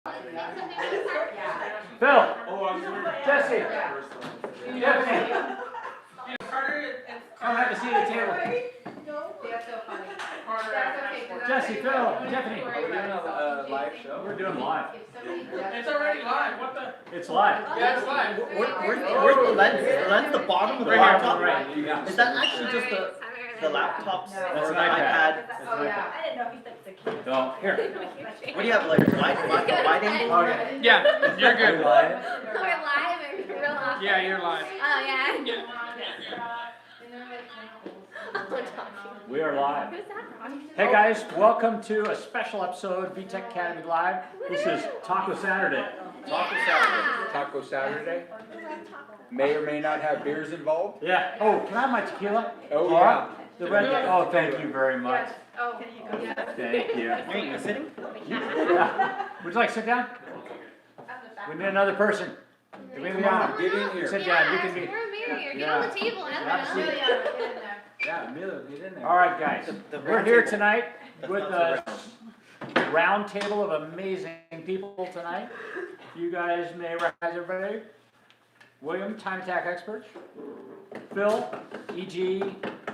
Phil, Jesse, Tiffany, come have a seat at the table. Jesse, Phil, Tiffany. Are we doing a live show? We're doing live. It's already live. What the? It's live. Yeah, it's live. Where's the lens? The lens, the bottom of the laptop? Right. Is that actually just the laptops That's or an the iPad. iPad? Oh, yeah. I didn't know if you said the kid. So, here. What do you have, like wide angle? Okay. Yeah, you're good. We're live or real live? Yeah, you're live. Oh, yeah. We are live. Who's that from? Hey guys, welcome to a special episode of VTEC Academy Live. This is Taco Saturday. Taco Saturday. Taco Saturday. May or may not have beers involved. Yeah. Oh, can I have my tequila? Oh Laura? yeah. The red. Oh, thank you very much. Oh, yeah. Thank you. Hey, you sitting? Yeah. Would you like to sit down? We need another person. Come Come on, get in here. Sit down. You can be. We're here. Get Yeah. on the table. Have a seat. Yeah, Amelia, get in there. All right, guys. The We're round here table. tonight That's with not a so round table of amazing people tonight. You guys may recognize everybody. Au-Yeung, Time Attack expert. Phil, E.G.,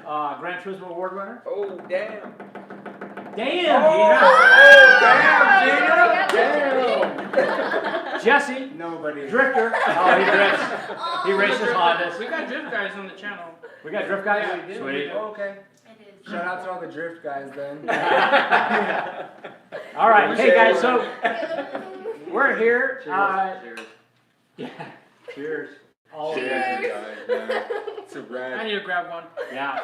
Gran Turismo award winner. Oh, damn. Damn! Damn. Jesse, Nobody. drifter. Oh, he drifts. He races Hondas. We got drift guys on the channel. We got drift guys? Yeah, we do. Sweet. Oh, okay. Shout out to all the drift guys then. All right, hey guys, so we're here. Cheers. Yeah, cheers. All of you. Cheers. It's a I rad. need to grab one. Yeah.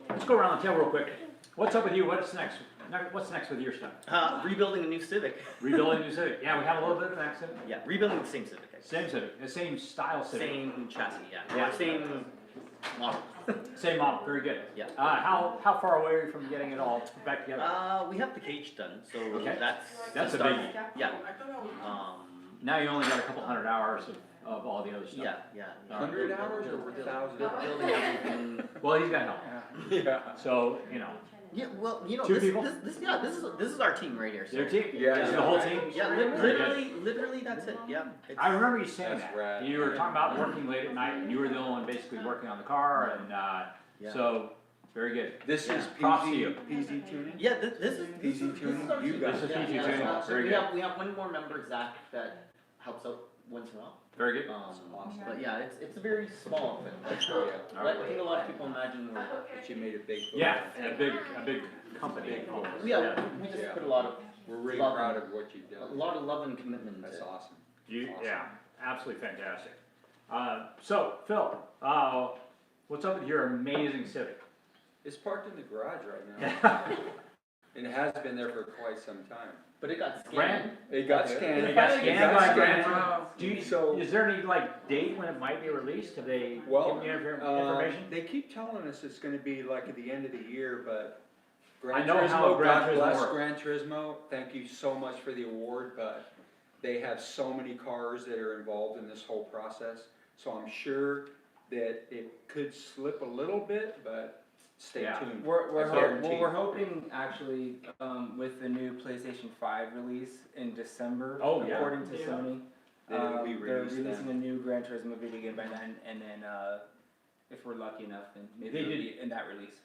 Let's go around the table real quick. What's up with you? What's next? What's next with your stuff? Rebuilding a new Civic. Rebuilding new Civic. Yeah, we have a little bit of an accent. Yeah, rebuilding the same Civic. Same Civic, the same style Civic. Same chassis, yeah. Yeah. Same model. Same model. Very good. Yeah. How far away are you from getting it all back together? We have the cage done, so Okay. that's That's the a start. biggie. Yeah. Now you only got a couple hundred hours of all the other stuff. Yeah. 100 hours or 1,000? Building everything. Well, he's got help. Yeah. So, you know, Yeah, well, you know, Two this people? is our team right here. So. your team? Yeah, This is the yeah. whole team? Yeah, Very good. literally, that's it. Yeah. It's- I remember you saying That's that. rad. You were talking about working late at night, and you were the only one basically working on the car, and Yeah. so very good. This is Props to you. PZ tuning? Yeah, this is PZ tuning, our you team. got This is it. PZ Yeah, tuning. so Very we good. have one more member, Zach, that helps out once in a while. Very good. Awesome. But yeah, it's a very small outfit. Like, Yeah. I think a lot of people imagine we're But you made a big. Yeah, and a big company. Big focus. we just Yeah. put a lot of We're really Love proud it. of what you've done. love and commitment into That's it. awesome. Yeah, absolutely fantastic. So, Phil, what's up with your amazing Civic? It's parked in the garage right now. And it has been there for quite some time. But it got Brand? scanned. It got scanned. It got scanned by Gran scanned. Wow. Do you, So- is there any like date when it might be released? Have they Well, given you information? They keep telling us it's gonna be like at the end of the year, but I know how Gran God Turismo bless works. Gran Turismo, thank you so much for the award, but they have so many cars that are involved in this whole process, so I'm sure that it could slip a little bit, but stay Yeah. tuned. We're I guarantee. hoping actually with the new PlayStation 5 release in December. Oh, yeah. According to Sony, That it'll be they're released releasing then. a new Gran Turismo video game by then, and then if we're lucky enough, then maybe They it'll did- be in that release.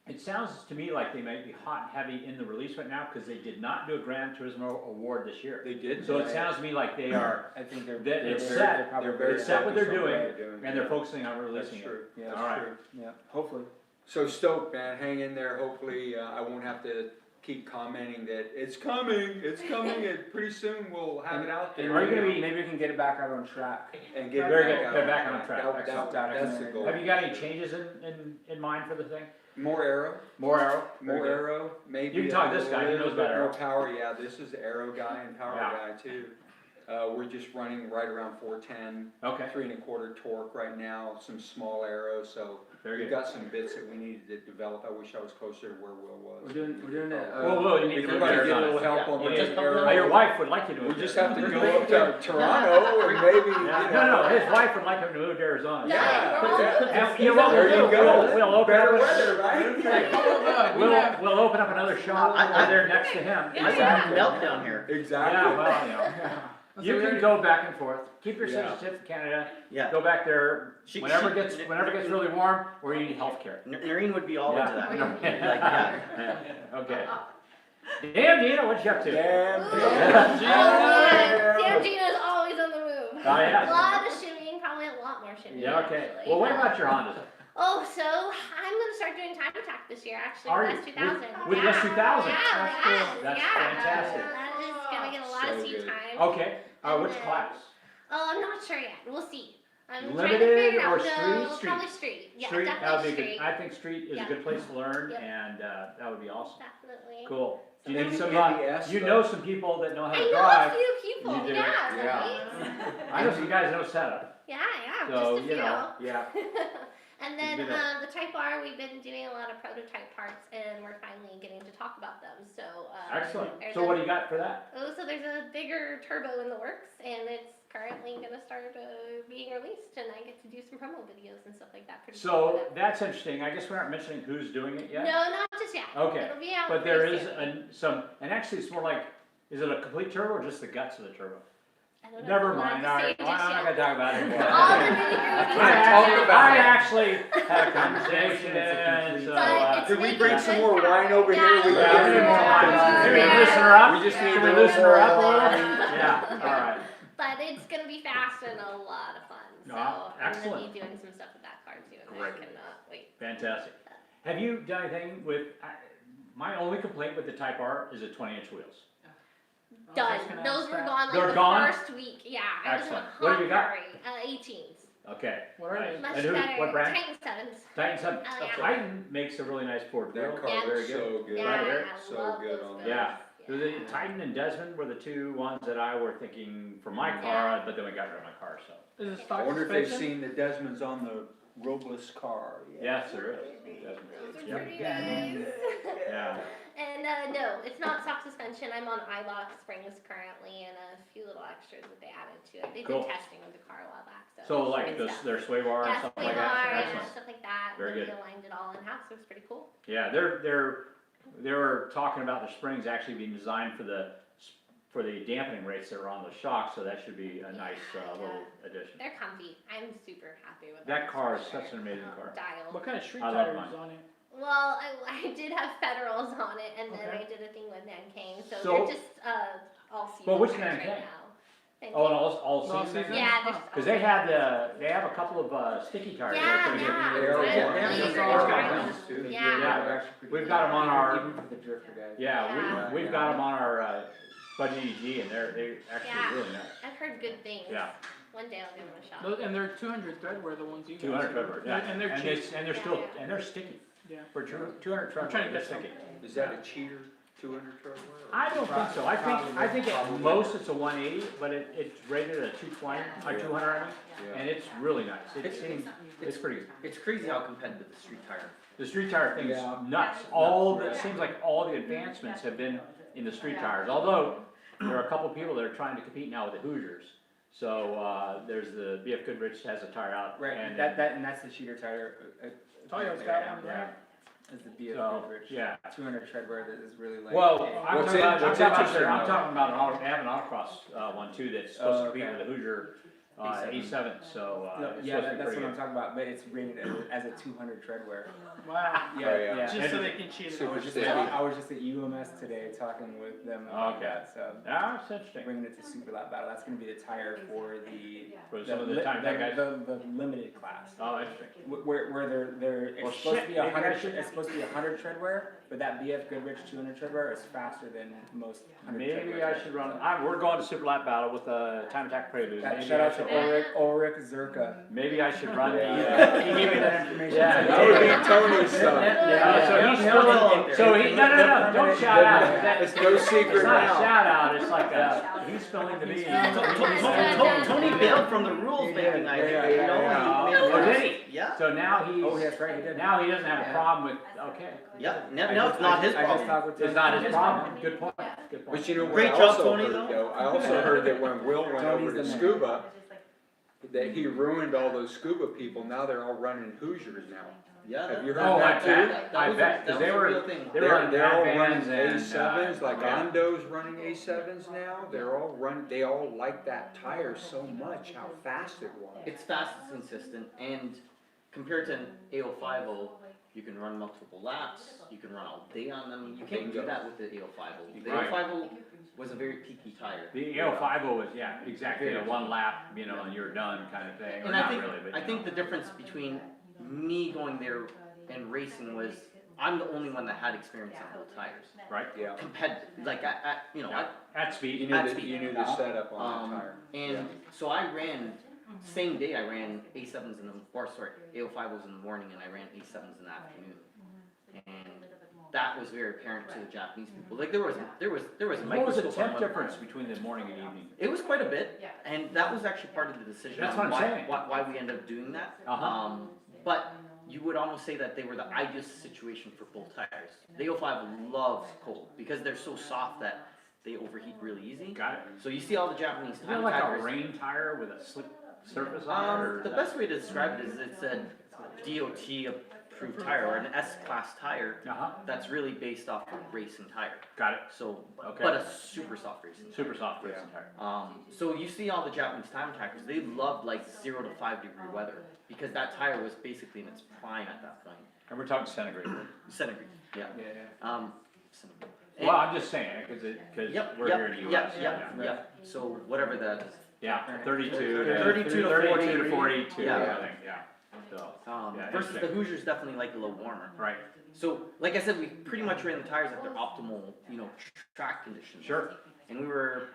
It sounds to me like they might be hot and heavy in the release right now because they did not do a Gran Turismo award this year. They did. So it sounds to me like they are, I think they're it's very- set. they're probably They're very it's set what they're focused on doing, what they're doing. and they're focusing on That's releasing it. true. Yeah. That's All right. true. Yeah, hopefully. So stoked, man, hang in there, hopefully, I won't have to keep commenting that it's coming, and pretty soon we'll have it out there. Are you gonna be- Maybe we can get it back out on track. And get it Very back good. out. Get it back on track. That- that's the goal. Have you got any changes in mind for the thing? More aero, More arrow? more Very good. aero, maybe. You can talk a to this guy, he little knows bit about more aero. power, yeah, this is the aero guy and power Yeah. guy too. We're just running right around 410, Okay. 3 1/4 torque right now, some small arrows, so very We've good. got some bits that we needed to develop. I wish I was closer to where Will was. We're doing it. Well, you need We to could go probably there get a on little it. help on Yeah, the just come down. Your wife would like you to move. We just there. have to go up to Toronto and maybe, you Yeah, know. no, his wife would like him to move to Arizona. Yeah. And you know what There we'll you do? go. We'll open Better up. weather, right? We'll open up another shop over there next to him. I can melt down here. Yeah, Exactly. well, you know. You can go back and forth. Keep your Yeah. citizenship in Canada. Yeah. Go back there She- whenever she- it gets really warm, or you need health care. Noreen would be all into that. Yeah. Like, yeah. Okay. Damn, Gina, what you up to? Damn. Oh, yeah. Sam Gina's always on the move. Oh, yeah. A lot of shimmying, probably a lot more shimmying. Yeah, okay. actually. Well, what about your Hondas? Oh, so I'm gonna start doing Time Attack this year, actually, Are with you? S2000. With yeah. S2000? Yeah, That's yeah. fantastic. That is gonna get a lot of So seat good. time. Okay, which And, class? Oh, I'm not sure yet. We'll see. I'm Limited trying to figure it or out. street? No, Street. probably street. Yeah, Street, that would definitely be good. street. I think street is a Yeah. good place to learn, Yep. and that would be awesome. Definitely. Cool. Do you In need the some, NDS you stuff. know some people that know how I to know drive. a few people. You do. Yeah, Yeah. right? I know some guys that know setup. Yeah, So, just a you few. know, yeah. And then do that. the Type R, we've been doing a lot of prototype parts, and we're finally getting to talk about them. So Excellent. there's So what do you got for that? so there's a bigger turbo in the works, and it's currently going to start being released, and I get to do some promo videos and stuff like that. Pretty soon So with it. that's interesting. I guess we aren't mentioning who's doing it yet. No, not just yet. Okay. It'll be out But there pretty is soon. some, and actually it's more like, is it a complete turbo or just the guts of the turbo? I don't know. Never I'm not mind, to all say right, just I'm not yet. gonna talk about it anymore. All the nitty-gritty I details. actually had a conversation, so, But it's Could we making bring good some more progress. wine over here? Yeah, We Yeah, got we need more Yeah. wine. Can we loosen her up? We just need Can we a loosen little her up a more little? wine. Yeah, all right. But it's gonna be fast and a lot of fun. So Ah, I'm excellent. gonna be doing some stuff with that car too, and Great. I cannot wait. Fantastic. Have you done anything with, my only complaint with the Type R is the 20-inch wheels. Done. Those were gone like They're the gone? first week. Yeah, I was in a Excellent. What have you got? hurry. 18s. Okay. What are nice. they? Much And who, better. what brand? Titan 7s. Titan 7. Oh, yeah. Titan makes a really nice Ford wheel. That car Yeah. is so good. Yeah, Right, I so love good those on guys. Yeah. Yeah. The Titan and Desmond were the two ones that I were thinking for my Yeah. car, but then we got rid of my car, so. Is it I stock wonder if they've suspension? seen the Desmonds on the Robles car. Yes, there is. Those are Yep. pretty nice. Yeah. And no, it's not stock suspension. I'm on iLock springs currently, and a few little extras that they added to it. They Cool. did testing with the car a while back, so. So it's like good those, stuff. their sway bar and Yeah, stuff we like that? are, yeah, Excellent. stuff like that. Very and good. We aligned it all in house. It was pretty cool. Yeah, they were talking about the springs actually being designed for the dampening rates that are on the shocks, so that should be a nice little addition. They're comfy. I'm super happy with That them, car for is sure. such an amazing car. Dialed. What kind of street I love tires mine. on it? Well, I did have Federals on it, and then Okay. I did a thing with Nankang, so, So- they're just all season Well, which tires right Nankang? now. Oh, and all All season? season? Yeah, there's. Because they have a couple of sticky tires. that are Yeah, pretty good. yeah. They are Yeah, warm. these They're are warm great. ones, too. Yeah. Yeah. We've got 'em on our- Even for the drifter guys. Yeah, we've got them on our Budget EG, and they're actually Yeah. really nice. I've heard good things. Yeah. One day I'll give them a shot. Those, and they're 200 threadwear, the ones you guys 200 do. February, yeah. And they're cheap. And they're still, and they're sticky. Yeah. For 200 I'm trying to February, they're get some. sticky. Is that a cheater 200 truck? I don't think so. I think at most it's a 180, but it's rated at a 220, or 200, I mean, and it's really nice. It's pretty good. It's crazy how competitive the street tire. The street tire thing's Yeah. nuts. It seems like all the advancements have been in the street tires, although there are a couple people that are trying to compete now with the Hoosiers. So, there's the BF Goodrich has a tire out. Right, and and that's the cheater tire. Toyo's got one, Yeah. right? Is the BF So, Goodrich. yeah. 200 treadwear that is really like. Well, I'm What's talking about, interesting, I'm though- talking about they have an autocross, one too, that's supposed to compete okay. with the Hoosier, A7, so, No, it's yeah, supposed to be that's pretty what I'm good. talking about, but it's rated as a 200 treadwear. Wow. Yeah, yeah. yeah. Just so they can cheat it. Super I was just sticky. I was just at UMS today talking with them about Okay. that, so. Yeah, it's interesting, Bringing it to Super Lap Battle, that's gonna be the tire for the. for some of the time that guys, The limited class. oh, interesting. Where they're, Well, it's supposed shit, to be maybe I 100, should- it's supposed to be 100 treadwear, but that BF Goodrich 200 treadwear is faster than most 100 Maybe treadwear I tires, should run, so. we're going to Super Lap Battle with a Time Attack Prelude. Maybe Shout I out to should- Ulrich Zerka. Maybe I should run the, He gave me that information. Yeah, today. That would be Tony's stuff. Yeah, so he's Yeah. filling, so he, no, don't shout out, that, It's no secret it's not a now. shout out, it's like he's filling the meeting. Tony bailed from the rules making, I think, you know? Oh, did he? Yeah. So now Oh, he's, that's right, he did. now he doesn't have a Yeah. problem with, okay. Yeah. I Now just- it's not his I just problem. talked with It's Tony. not his problem, good point, good point. But you know what Great I job, also Tony, heard, though. I also heard that when Will went Tony's over to the man. Tsukuba, that he ruined all those scuba people, now they're all running Hoosiers now. Yeah. Have you Oh, heard I that too? bet, I was a- bet, that cause was they a were, real thing. they were on They're all bad running bands and, A7s, like yeah. Ando's running A7s now, they all like that tire so much, how fast it was. It's fast, it's consistent, and compared to an AO50, you can run multiple laps, you can run all day on them. You can't do Bingo. that with the AO50. The Right. AO50 was a very peaky tire. The AO50 was, yeah, exactly, a one lap, you know, and you're done kind of thing, or And I not think, really, but I you think know. the difference between me going there and racing was, I'm the only one that had experience on both tires. Right, Yeah, Like, you know, Yeah. at speed. you knew At the, speed. you knew the setup on that tire. and so I ran, same day I ran A7s in the, or sorry, AO50s in the morning and I ran A7s in the afternoon. And that was very apparent to the Japanese people. Like there was a What was the microscope on temp one- difference between the morning and evening? It was quite a bit, and that was actually part of the decision That's on what I'm saying. why we ended up doing that. Uh-huh. But you would almost say that they were the ideal situation for both tires. The AO5 loves cold because they're so soft that they overheat really easy. Got it. So you see all the Japanese Is that time like a attackers. rain tire with a slick surface on it, or? The best way to describe it is it's a DOT approved tire or an S-class tire Uh-huh, that's really based off a racing tire. got it, So, Okay. but a super soft racing tire. super soft racing tire. So you see all the Japanese time attackers, they loved like 0 to 5 degree weather because that tire was basically in its prime at that point. And we're talking centigrade. Centigrade, yeah. Yeah, Centigrade. Well, I'm just saying, cause Yep, we're yep, here in the US. yep, yep, yep. So whatever that is. Yeah, 32 to. 32 to 32 to 42, Yeah. I think, yeah, so, Yeah, Versus the interesting. Hoosiers definitely like a little warmer. right, So, like I said, we pretty much ran the tires at their optimal, you know, track conditions. sure, And we were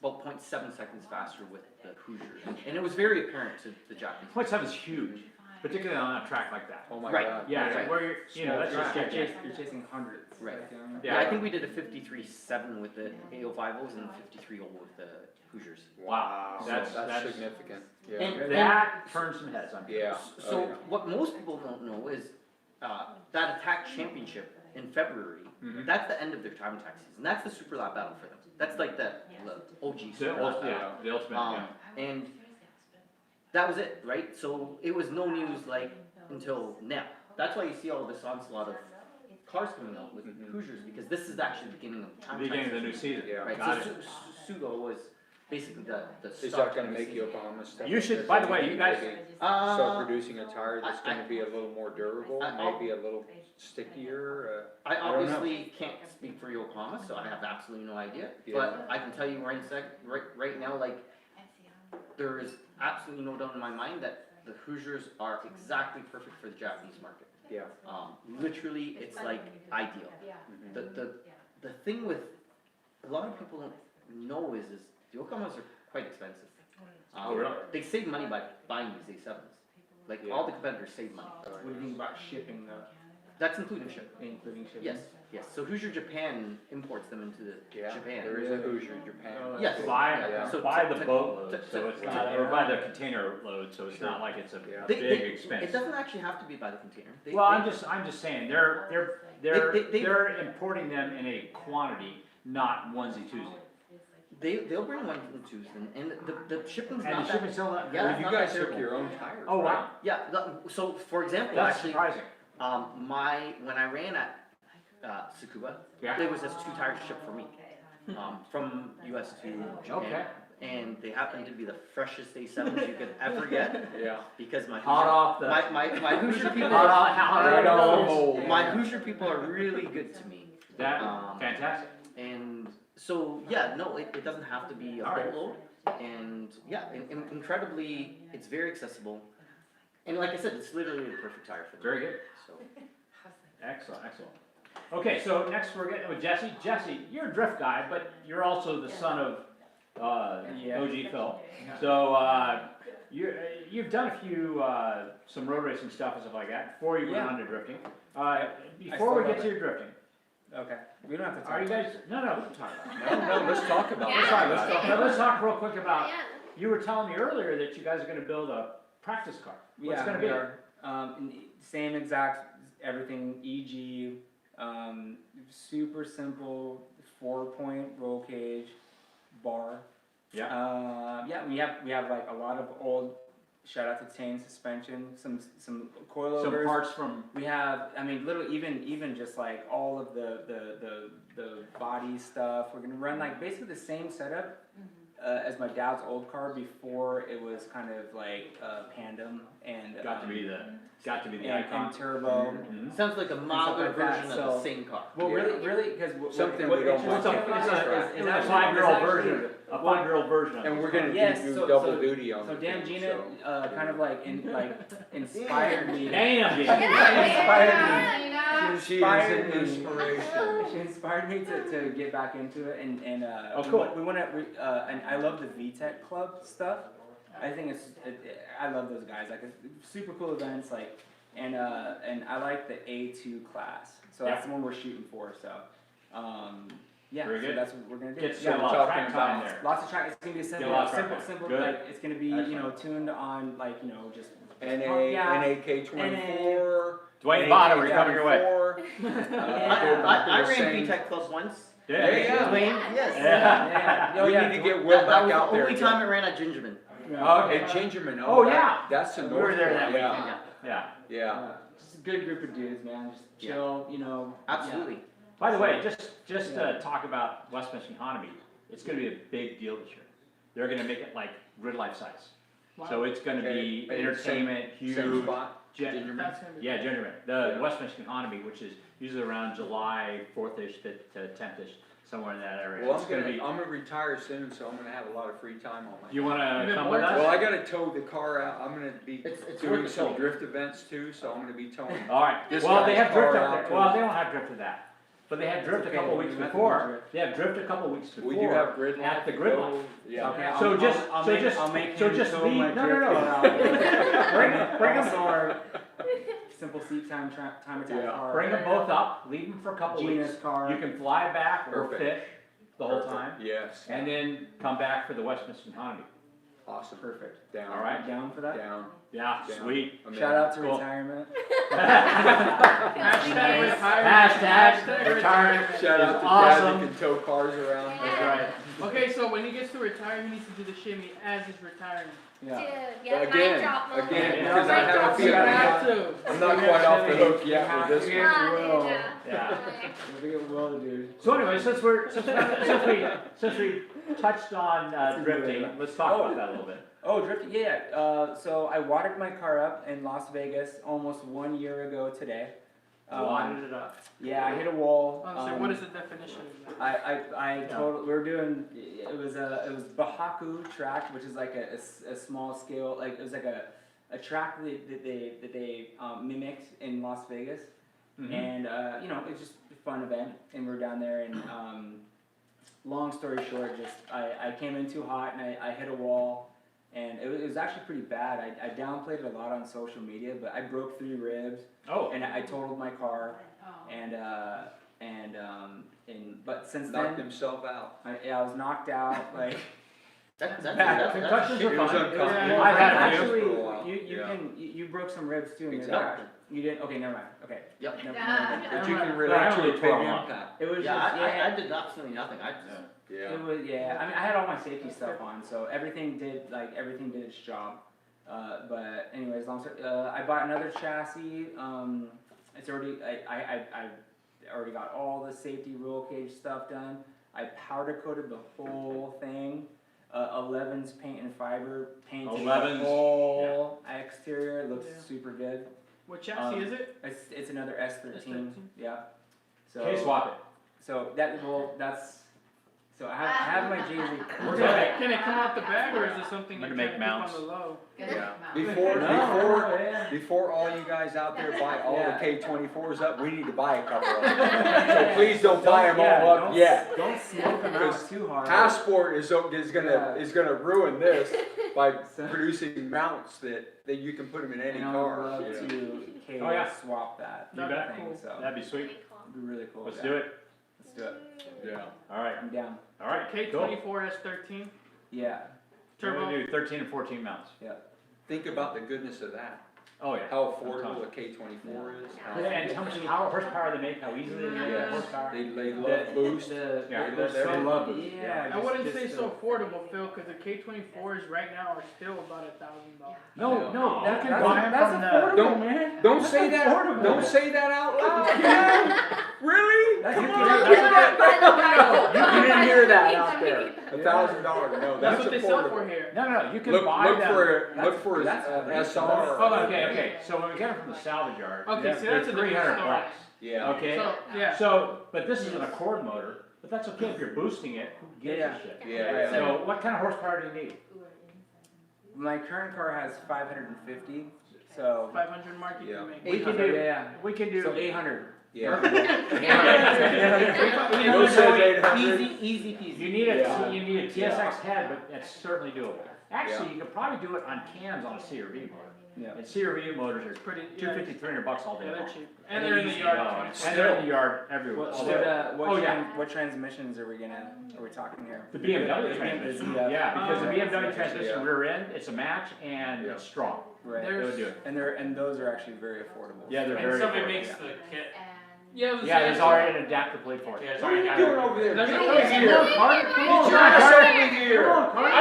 about 0.7 seconds faster with the Hoosiers. And it was very apparent to the Japanese. 0.7 is huge, particularly on a track like that. Oh my Right. God. Yeah, Right. where you're, you know, that's just, You're yeah, chasing hundreds. Right. like, Yeah, I think we did a 53.7 with the AO50s and 53.0 with the Hoosiers. Wow, That's that's- significant, yeah. And- that turns some heads, I'm sure. Yeah. So Oh, yeah. what most people don't know is that attack championship in February, Mhm. that's the end of their time attack season. That's the super lap battle for them. That's like the OG The super lap ultimate, battle. yeah, the ultimate, yeah. And that was it, right? So it was no news like until now. That's why you see all this onslaught of cars coming out with Mhm. Hoosiers because this is actually the beginning of the time The beginning of the attack new season, Yeah. Right, got so it. Sugo was basically the Is start that gonna of the make you season. Obama step? You should- by the way, you guys- Start producing a tire that's I- gonna be a little more durable, I'll- maybe a little stickier, I don't know. obviously can't speak for Yokohama, so I have absolutely no idea. Yeah. But I can tell you right now, like, there is absolutely no doubt in my mind that the Hoosiers are exactly perfect for the Japanese market. yeah. Literally, it's like ideal. The thing with a lot of people don't know is the Yokohamas are quite expensive. Oh, really? They save money by buying these A7s. Like Yeah. all the competitors save money. What do you think about shipping though, That's including shipping. including shipping? Yes, yes. So Hoosier Japan imports them into Yeah, Japan. there is a Hoosier in Japan. Oh, Yes. By, Yeah. So by to- the to- boatload, to- so it's to- not, or by the container load, so it's not like it's a Yeah. big It expense. doesn't actually have to be by the container. Well, I'm just saying, they're They- importing them in a quantity, not onesie twosie. They'll bring ones and twos, and the shipping's And not the that. shipping's still not, Yeah, Well, it's you not guys that took terrible. your own tires, oh, right? wow, Yeah. So for example, that's actually, surprising. when I ran at Tsukuba, Yeah. there was just 2 tires shipped for me, from US to Japan. Okay. And they happened to be the freshest A7s you could ever get, Yeah. because my Hot off the, my Hoosier people, Right on the mold. my Hoosier people are really good to me. that, Um, fantastic. And so, yeah, no, it doesn't have to be a All right. boatload. And yeah, incredibly, it's very accessible. And like I said, it's literally the perfect tire for them. Very good. So, Excellent, excellent. Okay, so next we're getting with Jesse. Jesse, you're a drift guy, but you're also the son of, Yeah. OG Phil. So, you've done a few, some road racing stuff and stuff like that before you went Yeah. on to drifting. Before still we love get to it. your drifting, Okay, we don't have to talk. are you about guys, no, we can talk about it. No, let's talk about it. Yeah. Let's talk about it. Now, let's talk real quick about, Yeah. you were telling me earlier that you guys are gonna build a practice car. What's Yeah, gonna we be? are, same exact, everything, EG, super simple, 4-point roll cage, bar. Yeah, we have like a lot of old, shout out to Tane suspension, some coilovers. Some parts from, We have, I mean, literally even just like all of the body stuff. We're gonna run like basically the same setup as my dad's old car before it was kind of like Pandem and got to be the and icon. turbo. Mhm. Sounds like a milder like that, version of so- the same car. Well, Yeah. really, because Something we don't want It's a, to it's distract. a, it's a 5-year-old version of it, a 5-year-old version of it. And we're gonna Yes, do so- double so- duty on So the Dan thing, Gina so. kind of like inspired me. Damn, Get dude. out Inspired me. there. She is inspired an me. inspiration. She inspired me to get back into it, and Oh, cool. we want to, and I love the VTEC club stuff. I think I love those guys. Like it's super cool events, like, and I like the A2 class. So that's the one we're shooting for. So, yeah, Very so good. that's what we're gonna do. Get Yeah, a lot of track time there. lots of track. It's gonna be Get a simple, lot of track simple, time. simple. Good. Like it's gonna be tuned on like just NAK24. Dwayne Bottom, we're coming your way. I ran VTEC Club once. Yeah. Dwayne, yes. Yeah. We need to get Will That back was out the there. only time I ran at Gingerman. Okay, Gingerman, Oh, that- yeah. That's the We north. were there that yeah. weekend. Yeah. Yeah. Just a good group of dudes, man. Just Yeah. chill, Absolutely. By the way, just to talk about West Michigan Economy, it's gonna be a big deal this year. They're gonna make it like grid life size. So it's gonna be Okay, entertainment, Same huge. spot, Gingerman. That's gonna be. Yeah, January. The West Michigan Economy, which is usually around July 4th-ish to 10th-ish, somewhere in that area. Well, It's I'm gonna retire soon, so I'm gonna have a lot of free time on my. You wanna Even come more with us? Well, I gotta tow the car out, I'm gonna be It's doing worth some it. drift events too, so I'm gonna be towing. All right, This well, they guy's have drift car up out there, to- well, they don't have drift of that, but they had drift a okay, couple we weeks have to do before, drift. they have drift a couple weeks before. We do have grid life. At the grid life. Yeah. Okay, So I'll- just- I'll so make- just- I'll make so him just tow leave- my no, drift no. car out. Bring them, Also our simple seat time attack Yeah. car. bring them both up, leave them for a couple Gina's weeks. car. You can fly back or Perfect. fish the whole Perfect. time, Yes, and then come back for the West Michigan Economy. awesome, Perfect. down. All right. Down for that? Down. Yeah, down. sweet. I'm in. Shout out to Cool. retirement. Hashtag retirement. Hashtag retirement. Shout out to Awesome. Dad that can tow cars around. That's right. Okay, so when he gets to retire, he needs to do the shimmy as he's retiring. Dude, Yeah. yeah, mic Again, drop moment. again, Yeah. because I have a Mic feeling drop I'm Have moment. to. I'm not quite off the hook yet with this one. Ah, Will. dude, Yeah. We'll get Will to do. So anyway, since we touched on drifting, let's talk about that a little bit. Oh, drifting, yeah. So I watered my car up in Las Vegas almost 1 year ago today. Wadded it up. Yeah, I hit a wall. So what is the definition of that? I told, we were doing, it was Bahaku track, which is like a small scale, like, it was like a track that they mimicked in Las Vegas. Mhm. And, it's just a fun event, and we're down there, and, long story short, I came in too hot, and I hit a wall, and it was actually pretty bad. I downplayed it a lot on social media, but I broke 3 ribs, Oh, and I totaled my car, but since Knocked then, himself out. I was knocked out, like, concussions It are was fun. uncomfortable. I've had a few. actually, For a while, you yeah. you broke some ribs too in your Exactly. crash. You didn't, okay, never mind, okay. Yep. Never mind. But you can I relate to only a big tore 'em up. impact. It was Yeah, just, I did absolutely nothing. I just, Yeah. It was, yeah, I mean, I had all my safety stuff on, so everything did its job. But anyways, long story, I bought another chassis, it's already, I already got all the safety roll cage stuff done. I powder coated the whole thing, 11's paint and fiber, painted the 11's, whole exterior, it looks Yeah. super good. What chassis is it? It's another S13, S13. yeah. So, K-swap it. so so I have my Jay-Z. We're Can gonna it, can it come out the bag, or is it something I'm you're gonna trying make to keep mounts. on the low? Before Before all you guys out there buy all Yeah. the K24s up, we need to buy a couple of them. So please don't buy them all up don't, yet. Don't smoke them out Because too hard. Passport is gonna ruin this by So- producing mounts that you can put them in any and I car. would love you know. to K Oh, yeah. swap that You bet. thing, so That'd be sweet. it'd be really cool. Let's yeah. do it. Let's do it. Yeah. All right. I'm down. All right. Cool. K24 S13 Yeah. We're turbo. gonna do 13 and 14 mounts. think about the goodness of that. Oh, yeah. How affordable a K24 is. how- And how much power, horsepower they make, how easily they make Yes. horsepower. They love boost. Yeah, They love they everything. love boost. Yeah. I wouldn't say so affordable, Phil, because the K24s right now are still about $1,000. No, no, you can That's- buy them that's from the. affordable, Don't- man. Don't That's say that, affordable. don't say that out loud. Really? That's Come you on. can- You didn't hear that out there. $1,000, no, That's that's what they sell for affordable. here. No, you can Look, buy look them. for That's an great. SR. Hold on, okay, so when we get them from the salvage yard, Okay, see, they're that's a different 300 story. bucks, Yeah. okay? So, yeah. So, but this is an Accord motor, but that's okay if you're boosting it, who gives Yeah. a shit? Yeah. So what kind of horsepower do you need? My current car has 550, so 500 mark you Yeah. can make. We can do, yeah. we can do. So 800. Yeah. You Who know, says 800? easy peasy. You need a, Yeah. you need a TSX head, but that's certainly doable. Actually, you could probably do it on cans on a CRV motor. Yeah. And CRV motors are Pretty, $250, $300 all day Yeah, long. they're cheap. And they're in the yard. And they're in the yard everywhere. What, all what, day. what, Oh, yeah. what transmissions are we talking here? The BMW The transmission, BMW. yeah, because the Oh, BMW yeah. transmission rear end, it's a match and Yeah. it's strong. Right. It would do it. And those are actually very affordable. Yeah, they're very. And somebody affordable. makes the kit. Yeah, I was Yeah, saying, there's already an adapter plate for it. Yeah, it's What are already you got doing it. over there? There's Get a- over Come here. on, Carter, come on, Get your ass Carter. over here. I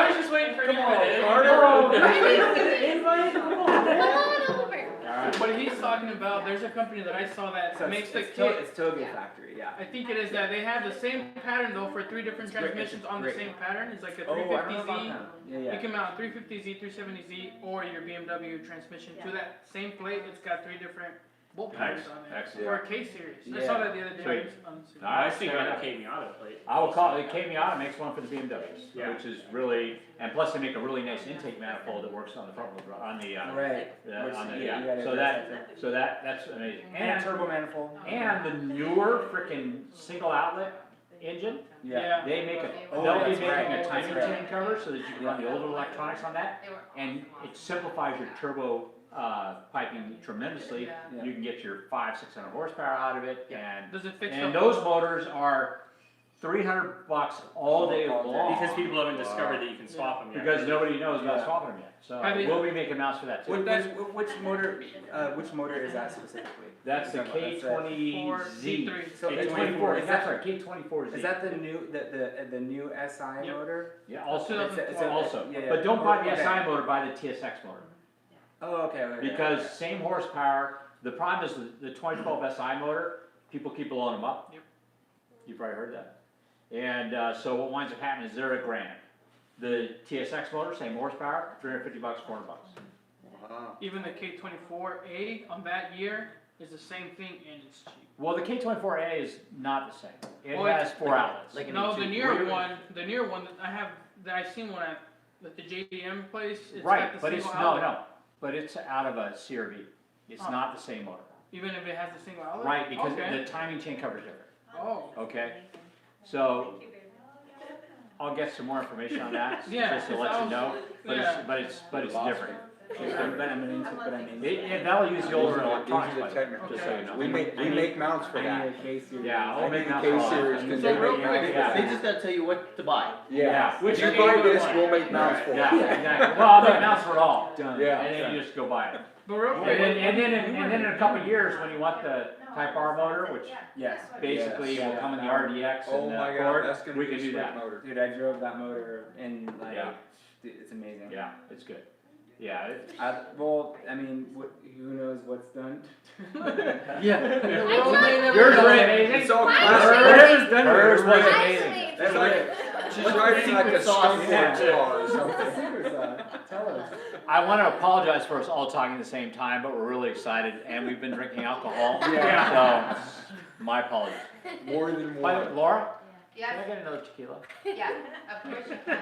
was just waiting for you Come on, to Carter. Come on over. Alright. what he's talking about, there's a company that I saw that So makes the it's kit. Toga factory, yeah. I think it is that they have the same pattern though for 3 different It's great, transmissions it's on the great. same pattern. It's like a Oh, I don't know about 350Z. that. Yeah, You yeah. can mount 350Z, 370Z, or your BMW transmission to that same plate. It's got 3 different bolt patterns on it. Excellent. For a K series. I Yeah. saw that the other day. Sweet. on- I was thinking about the Miata plate. I will call it, Miata makes one for the BMWs, Yeah. which is really, and plus they make a really nice intake manifold that works on the front, on the, Right. on the, You yeah, gotta so address that, so that's amazing. And a turbo manifold. And the newer frickin' single outlet engine, Yeah. they make a, Oh, they'll be that's making right, a that's timing right. chain cover so that you can run the older electronics on that. And it simplifies your turbo, piping tremendously. Yeah. You can get your 500-600 horsepower out of it and, Does it fix and the those motors are $300 all day long. Because people haven't discovered that you can swap them yet. Because nobody knows about Yeah. swapping them yet. So Have you- we'll be making mounts for that too. Which motor is that specifically? That's the That's a- K20Z. K3. So it's K24, is that's that, right, K24Z. is that the new SI Yep. motor? Yeah, also, It's a- also, yeah, yeah. but don't buy the Okay. SI motor, buy the TSX motor. Oh, okay. Because same horsepower, the problem is the 2012 SI motor, people keep blowing them up. Yep. You've probably heard that. And so what winds up happening is they're $1,000. The TSX motor, same horsepower, $350, $400. Wow. even the K24A on that year is the same thing and it's cheap. Well, the K24A is not the same. It Well, has it's 4 outlets. like an No, E2. the newer one that I have, that I seen one at the JDM place, it's got Right, the but it's, single no, outlet. no, but it's out of a CRV. It's Oh. not the same motor. Even if it has the single outlet? Right, because Okay. the timing chain cover's different, Oh, okay? So, I'll get some more information on that, Yeah, just to it's let you out- know, but yeah. it's different. It, That'll use the older These are electronics, the by the way, technical just so you know. We make mounts for I that. need a K series. Yeah, I'll I make need the mounts K for all series that. because So they real make quick, mounts. yeah. They just gotta tell you what to buy. Yeah, Which if you is buy good. this, we'll make mounts for Yeah, you. exactly. Well, I'll make mounts for it all, Done. Yeah. and then you just go buy it. but real And quick. then, and then in a couple of years, when you want the Type R motor, which Yes. basically Yes. will come in the RDX Oh and my the god, Accord, that's gonna we be can a do sweet that. motor. Dude, I drove that motor and like, Yeah. dude, it's amazing. Yeah, it's good. Yeah, Well, I mean, who knows what's done? yeah. The world may never Yours know. was amazing. It's all Hers classic. hers was I amazing. actually- It's like, she's riding like a skunk Yeah. works car or What's the something. secret sauce? Tell us. I want to apologize for us all talking at the same time, but we're really excited, and we've been drinking alcohol. Yeah. So, my apologies. More than By the way, one. Laura, can Yeah, I get another tequila? yeah, of course you can.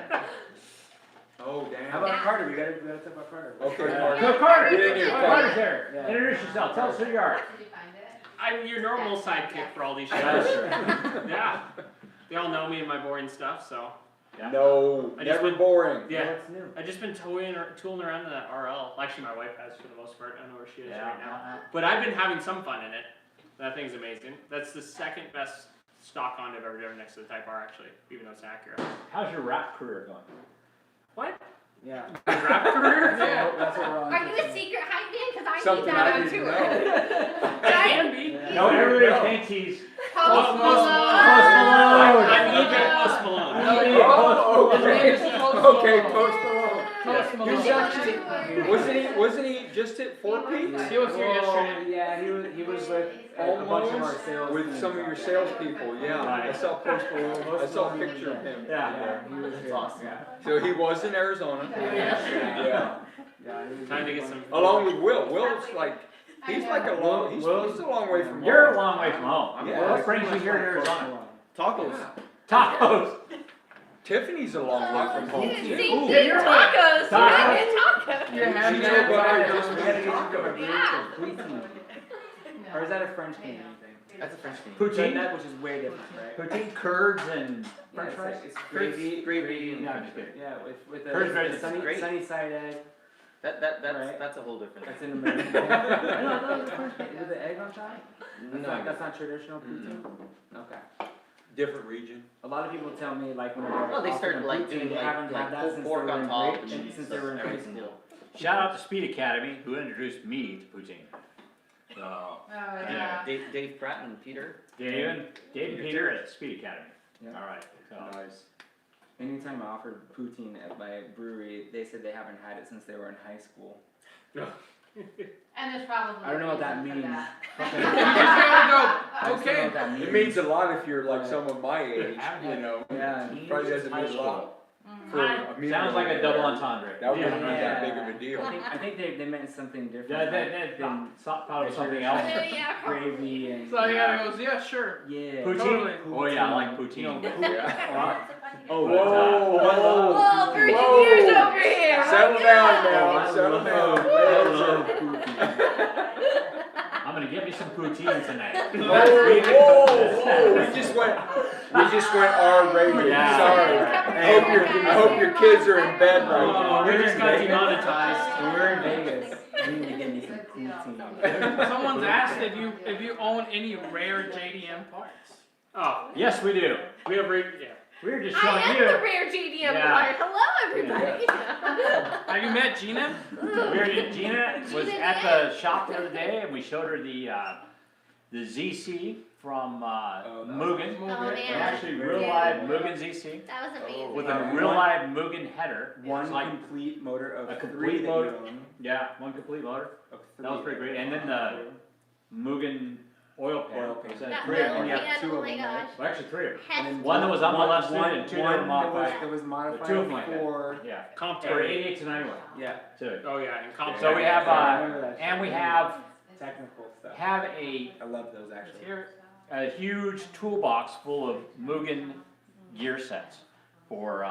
Oh, damn. How about Carter? We gotta talk about Carter. Okay, So Mark. Carter, Get in here, Carter's here. Yeah. Introduce yourself. Tell us who you are. Did you find it? I'm your normal sidekick for all these Yes, shows. sir. Yeah. They all know me and my boring stuff, so. No, I just never went- boring. Yeah. What's new? I've just been tooling around in that RL. Actually, my wife has for the most part. I know where she is Yeah. right now. But I've been having some fun in it. That thing's amazing. That's the second best stock Honda I've ever driven next to the Type R, actually, even though it's Acura. How's your rap career going? What? Yeah. Draft career? Yeah, that's what we're on. Are you a secret hype man? Cause I need Something that I on didn't tour. know. Can be. Yeah. No, everybody thinks he's Post Malone. Malone. I'm even Post Malone. Oh, His name okay. is Post Okay, Malone. Post Malone. Post He Malone. was actually, wasn't he just at Four Peaks? He was here yesterday. Yeah, he was with a bunch of our Almost, sales with teams some of out your there. salespeople, yeah. I Right. saw Post Malone, I Post saw a Malone, picture of him. Yeah, he was here. awesome. Yeah. So he was in Arizona. Yeah. Yeah, he was Time to here. get some. Along with Will. Will's like, he's like a long, he's a long way from home. You're a long way from home. Yeah. What brings you here to Arizona? Tacos. Tacos. Tiffany's a long way from home See, too. see, tacos. Tacos. Tacos. You're She having knows that about vibe. her just We gotta get you taco. some Yeah. poutine. Or is that a French Canadian thing? That's a French name. Poutine? That, which is way different, right? Poutine, curds, and Yeah, french it's fries? like- It's gravy. Gravy and No, I'm just kidding. Yeah, with Curds a very sunny, great. sunny side egg. That's Right. that's a whole different That's thing. an American thing. No, it's French Canadian. With the egg on top? No. That's not traditional poutine? Okay. Different region. A lot of people tell me like when Well, they offer started them like poutine, doing they like haven't had that pulled since pork they were on in top grade- and cheese. since they were in high everything. school. Shout out to Speed Academy, who introduced me to poutine. So, Oh, yeah. Dave Pratt and Peter. Dave and Peter at Speed Academy. Yeah. All right. So. Nice. Anytime I offered poutine at my brewery, they said they haven't had it since they were in high school. And there's probably. I don't know what that a reason means. for that. You just gotta go, I just don't know okay. what that means. It means a lot if you're like someone my age, you know. Yeah. Probably doesn't mean a lot for a meal. Sounds like a double entendre. That wouldn't be Yeah. that big of a deal. I think they meant something different. Yeah, that thought of something else. Yeah. Gravy and. So you gotta go, yeah, sure. Yeah. Poutine? Totally. Oh yeah, I like You poutine. know, Yeah. Oh, Whoa, Whoa, whoa. Virgin Whoa. years over here. Settle down now, I settle love down. poutine. I'm gonna get me some poutine tonight. Whoa, we just went R-rated, Yeah. sorry. I hope your kids are in bed right now. Oh, we just got demonetized. When we were in Vegas, you need to get me some poutine. Someone's asked if you own any rare JDM parts. Oh, Yes, we do. we have yeah. We were just I showing am you. the rare JDM Yeah. part. Hello, everybody. Have you met Gina? Gina was Gina, at yeah. the shop the other day, and we showed her the ZC from Mugen. Oh, Yeah. An man. actually real live Mugen ZC That was amazing. with a real live Mugen header. One It's like complete motor of a three complete that motor. you own. Yeah, one complete motor. Of That was three pretty great. that And you then own. the Mugen oil pan. Oil pan. So That three of little them. yeah, hand, two oh of my them, gosh. Well, actually three of them. Has And then One that was unmolested one- and two one that were modified. that was modified two of them like that. for. Yeah. Comp Or 88. 88 to 91. Yeah. Two. Oh yeah, and comp. So we have, I remember that and shit. we have Technical stuff. a I love those actually. Here. a huge toolbox full of Mugen gear sets for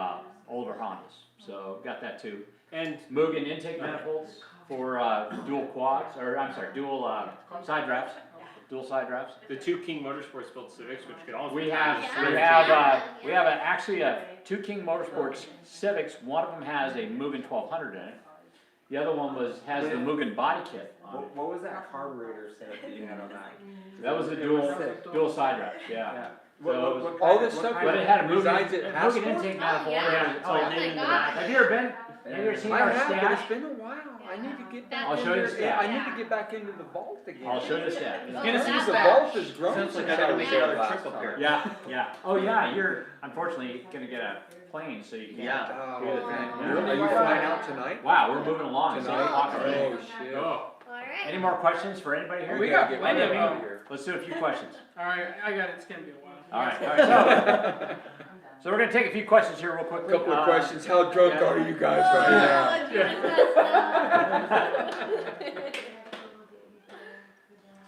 older Hondas. So got that too. And Mugen intake manifolds for dual quads, or I'm sorry, dual side drafts. Dual side drafts. the two King Motorsports built Civics, which could also. We be have Yeah. actually two King Motorsports Civics. One of them has a Mugen 1200 in it. The other one has the Mugen body kit on it. What was that carburetor setup that you had on that? That was a It was dual side draft. Yeah. Yeah. So All this stuff But it had a resides Mugen at Haskell? intake manifold. yeah. It's Oh like my in the gosh. back. Have you ever been? Have you ever seen I our have, but stash? it's been a while. I need to get back I'll show you the into, stash. I need to get back into the vault again. I'll show you the stash. Oh, Gonna see that's The bad. vault has grown Sounds since like I I gotta was make here another last trip up time. here. Yeah, yeah. Oh yeah, you're unfortunately gonna get a plane, so you can't. Yeah. Oh, do the thing. man. Are you flying out tonight? Wow, we're moving along. It's 8 Tonight? o'clock already. Oh, shit. Oh, Any Alright. more questions for anybody here? We gotta got get plenty back of out them. here. Let's do a few questions. Alright, I got it. It's gonna be a while. All right. So we're gonna take a few questions here real quickly. Couple of questions. How drunk yeah. are you guys right now? Oh, Jesus.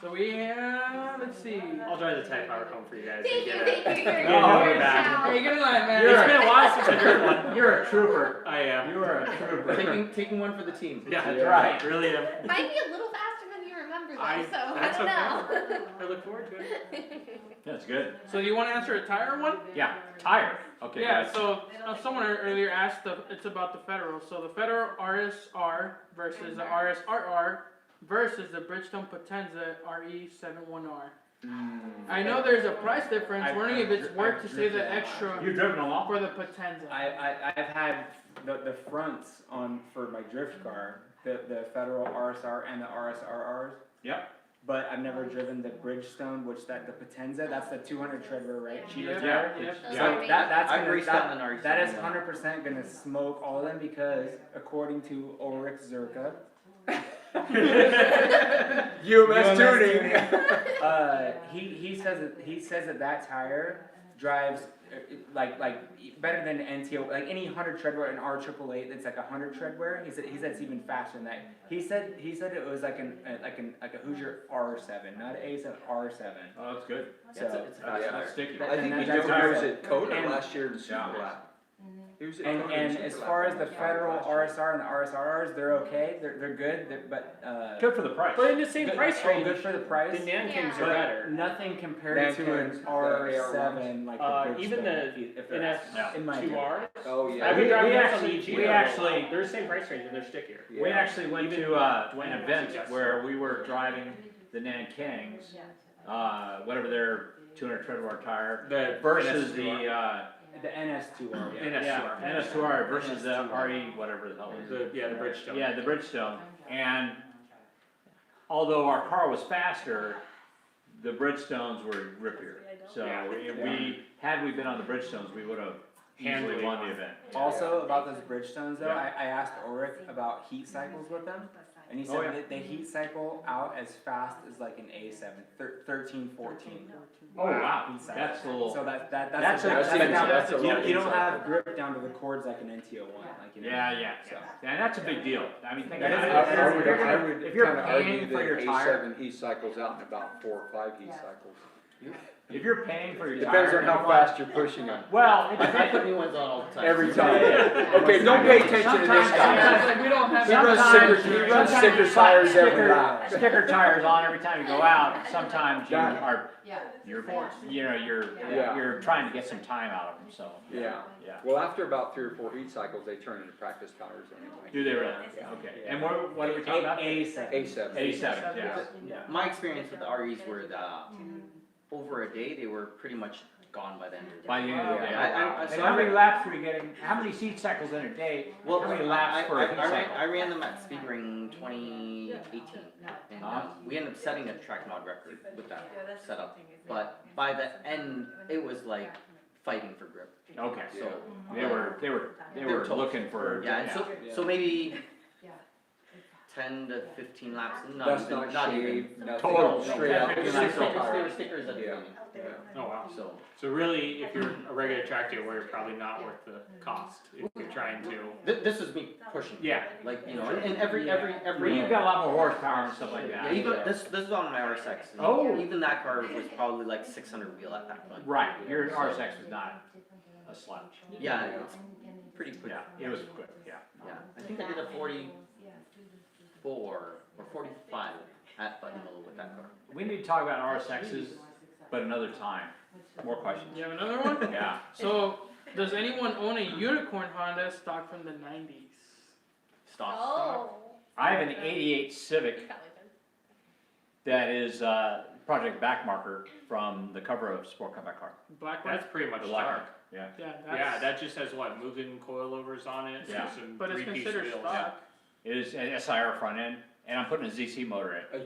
So we have, let's see. I'll drive the Type R home for you guys. Thank and you, get thank you. You're No, a we're good back. pal. Hey, get in line, man. It's been a while since I heard one. You're a trooper. I am. You are a trooper. Taking one for the team. Yeah, That's right. Really am. Might be a little faster than you remember though, so I That's don't okay. know. I look forward to it. That's good. So do you want to answer a tire one? Yeah. Tire. Okay. Yeah, good. so someone earlier asked, it's about the Federal. So the Federal RSR versus the RSRR versus the Bridgestone Potenza RE71R. I know there's a price difference. Wondering if it's worth to say the extra You've driven along. for the Potenza. I've had the fronts for my drift car, the federal RSR and the RSRRs. Yep. But I've never driven the Bridgestone, the Potenza, that's the 200 treadwear, right? Cheater Yeah, tire. yeah. Those So are big. that's I've gonna, raced on an RE7. that is 100% gonna smoke all of them because according to Ulrich Zerka, UMS tuning. he says that tire drives like better than NTO, like any 100 treadwear in R888 that's like 100 treadwear. He said it's even faster than that. He said it was like a Hoosier R7, not A7, R7. Oh, that's good. So It's a fast Yeah. tire. That's sticky. I think he That's was good. at COTA And- last year in Super Lab. He was at COTA in And Super as Lab. far as the federal RSR and the RSRRs, they're okay. They're good. But Good for the price. But in the same good, price oh, range, good for the price. the Nan Kings But are better. nothing compared Nan to Kings, an the R7 like the Bridgestone. Even the if they're- in my opinion. NS2R. Oh, I've yeah. been driving we those on actually- the EG. we actually- they're the same price range and they're stickier. We Yeah. actually went Even to Dwayne an event suggested. where we were driving the Nankings, whatever their 200 treadwear tire, The versus NS2R. The NS2R. Yeah. Yeah, NS2R versus the RE, whatever the hell it is. the Bridgestone. Yeah, the Bridgestone. And although our car was faster, the Bridgestones were rippier. So Yeah. had we been on the Bridgestones, we would have easily Handily won won. the event. Also about those Bridgestones though, Yeah. I asked Ulrich about heat cycles with them, and he said Oh, yeah. that they heat cycle out as fast as like an A7, 13, 14. Oh, wow, Heat cycle. that's a little. So that's That's a, a- that's that's down- a- that's a you, low you don't heat have grip down to the cords like an NTO1, like you know. Yeah. And that's a big deal. I mean, think That about is- it. that is- I would, If you're I gonna- would if you're kinda paying argue for your that tire, A7 heat cycles out in about 4 or 5 heat cycles. if you're paying for your Depends tire. on how fast you're pushing them. Well, it I depends. put new ones on all the time. Every time. Yeah. Okay, don't pay attention to this guy. Sometimes- We don't have He runs Sometimes- sicker, he runs sometimes sicker you slap tires every lap. Sticker tires on every time you go out. Sometimes you That- are, Yeah. you're, Yeah. you're trying to get some time out of them, so. Yeah. Yeah. Well, after about 3 or 4 heat cycles, they turn into practice tires anyway. Do they really? Okay. And what are we talking about? A7. A7. A7, yeah. Yeah. My experience with the REs were that over a day they were pretty much gone by the end of the day. By the end of the day. I- And how many laps were you getting, how many seat cycles in a day? Well, How many laps for a heat cycle? I ran them at Speedring 2018, and we ended up setting a track mod record with that setup. But by the end, it was like fighting for grip. Okay, So they were tough. looking for, yeah, and so maybe 10 to 15 laps. That's not even. shaved, nothing, Total. straight out. They were stickers at the Yeah. beginning. Oh wow. So So really, if you're a regular track day, you're probably not worth the cost if you're trying to. this is me pushing. Yeah. Like and every. well, you've got a lot more horsepower and stuff like Yeah, that. even this is on my RSX. and Oh. Even that car was probably like 600 wheel at that point. Right, your RSX was not a slouch. Yeah, it's pretty quick. Yeah, it was quick, yeah. Yeah, I think I did a 44 or 45 at Buttonville with that car. We need to talk about RSXs, but another time. More questions? You have another one? Yeah. So, does anyone own a unicorn Honda stock from the 90s? Stop. Oh. I have an 88 Civic Probably good. that is Project Backmarker from the cover of Sport Comeback Car. Black one? That's pretty much The black stock. one, yeah. Yeah, Yeah, that just has what, moving coilovers on it, Yeah. some but it's three-piece considered wheels. stock. It is an SIR front end, and I'm putting a ZC motor in. A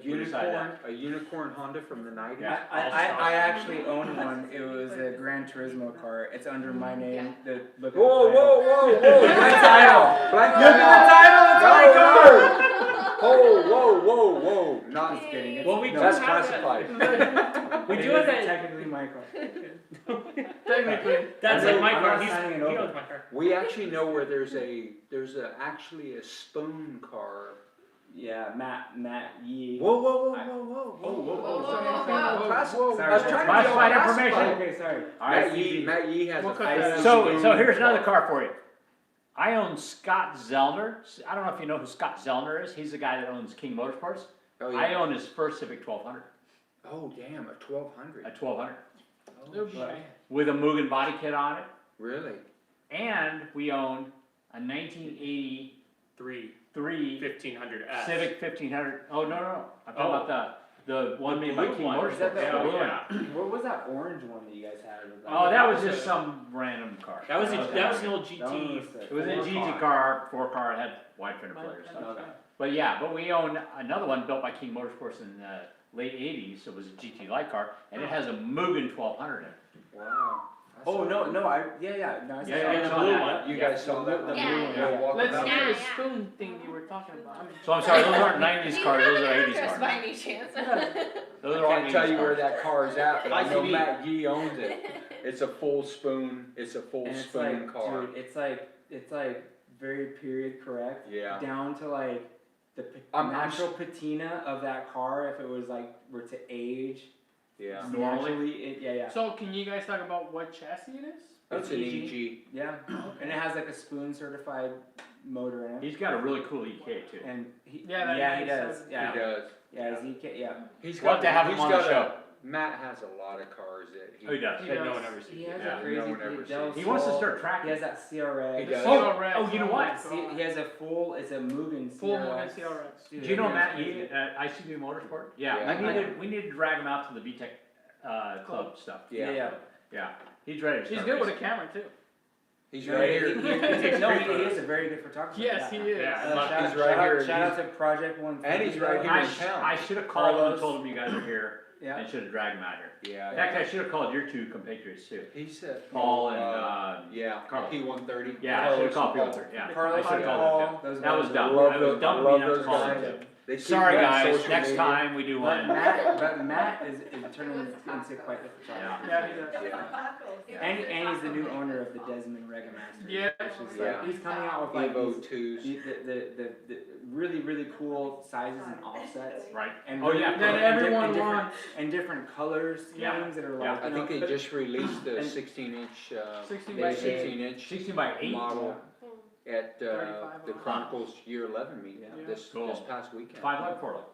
unicorn Honda from the 90s? Yeah. I actually own one. It was a Gran Turismo car. It's under my name. Look at Whoa, the title. whoa! Black title. Black Look at the title. It's my car. Whoa! Not Just kidding. It's, Well, we no, do That's have classified. We it do is have that. technically my car. Technically. That's I'm like my not car. signing it He over. owns my car. We actually know where there's actually a spoon car. Yeah, Matt Yee. Whoa! Whoa, Sorry, Sorry, I was trying to be all Classified classified. information. Okay, sorry. Matt Yee has We'll a cut that out. So here's another car for you. I own Scott Zellner. I don't know if you know who Scott Zellner is. He's the guy that owns King Motorsports. Oh, I yeah. own his first Civic 1200, Oh, damn, a 1200. a 1200, Oh, shit. with a Mugen body kit on it. Really? And we own a 1983 3 1500S. Civic 1500. Oh, no. I'm talking about The one made by blue King one. Motorsports. Is that the Yeah, blue blue one? one. What was that orange one that you guys had? Was Oh, that was just some random car. That was Okay. that was the old That one GT. was sick. It was a GT car, 4-car, it had wide fender flares. Okay. But yeah, but we own another one built by King Motorsports in the late 80s. It was a GT light car, and it has a Mugen 1200 in it. Wow. Oh, no, no, I, yeah, no, I saw Yeah, the that. blue one. You guys saw that? The Yeah, blue one, yeah. walk Let's around. hear the Yeah, yeah. spoon thing you were talking about. So I'm sorry, those aren't 90s cars, those are 80s Interest by cars. any chance. Those I are all can't tell 80s you where cars. that car is at, but I know ITV. Matt Gee owns it. It's a full spoon, it's a full And it's spoon like, car. dude, it's like very period correct. Yeah. Down to like the I'm natural patina of that car if it was like, were to age. Yeah. Normally, yeah. So can you guys talk about what chassis it is? It's an EG. Yeah, and it has like a spoon certified motor in it. He's got a really cool EK too. And he, Yeah, that yeah, he makes does. sense. Yeah, He does. yeah, his EK, yeah. He's We'll have to have him he's on the got a- show. Matt has a lot of cars that Oh, he does. He That does. no one ever He sees. has Yeah, a crazy. no one ever Del He wants to Sol. start He tracking. has that CRX. He does. Oh, you know what? He has a full. It's a Mugen Full Mugen CRX. CRX. Dude, Do you know that Matt guy's Yee crazy. at ICB Motorsport? Yeah, Yeah. we need to drag him out to the VTEC club stuff. Yeah. Yeah, he's ready to start. He's good with a racing. camera too. He's No, right he- here. he- no, he is a very good photographer. Yes, he is. Yeah. Shout, He's right here. Shout out to Project One. And he's right here. I, in town. I should have called him and Carlos. told him you guys are here Yeah. and should have dragged him out here. In Yeah. fact, I should have called your two compatriots too. He said. Paul and, Yeah, Carlos. P130. Yeah, I should have called Peter. Yeah, Carlos I should and have Paul. called them. Those That was guys dumb. Love I was those- dumb love being able to those call guys. them. They keep Sorry me on guys, social next media. time we do But one. Matt is turning into quite the photographer. Yeah, he does. Yeah. And he's the new owner of the Desmond Regamaster. Yeah. Which is Yeah. like, he's coming out with like Evo these, 2s. the really, really cool sizes and offsets. Right. And Oh, yeah. and That di- everyone and different, wants. and different color schemes Yeah. that are Yeah. like, I you think know, they but- just released the and- 16-inch, 16 by 16-inch 16 by 8. model at 35 the on. Chronicles Year 11 meeting Yeah. this Cool. past weekend. 5 leg, 4 leg.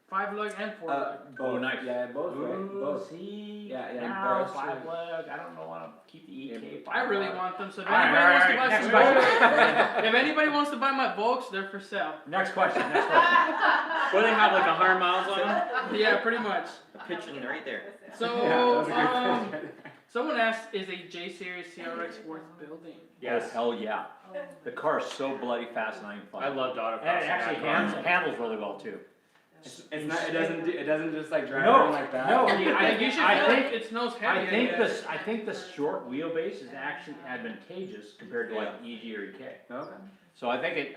5 lug and 4 uh, lug. both. Oh, nice. Yeah, both, right? Ooh, Both. see? Yeah, yeah, Now, both. 5 leg, I don't know, want to keep the EK. I really want them. So if All right, anybody all wants right, to buy next some question. if anybody wants to buy my Volks, they're for sale. Next question, next question. What do they have like 100 miles on them? Yeah, pretty much. A picture right there. So Yeah, that was a good question. someone asked, is a J Series CRX worth building? Yes, hell yeah. The car is so bloody fast and having fun. I loved autocross. And it actually handles really well too. It's not. It doesn't just like drive No, around like that. no, I think you should I feel think- like it's nose heavy. I think guess. I think the short wheelbase is actually advantageous compared to like EG or EK. Okay. So I think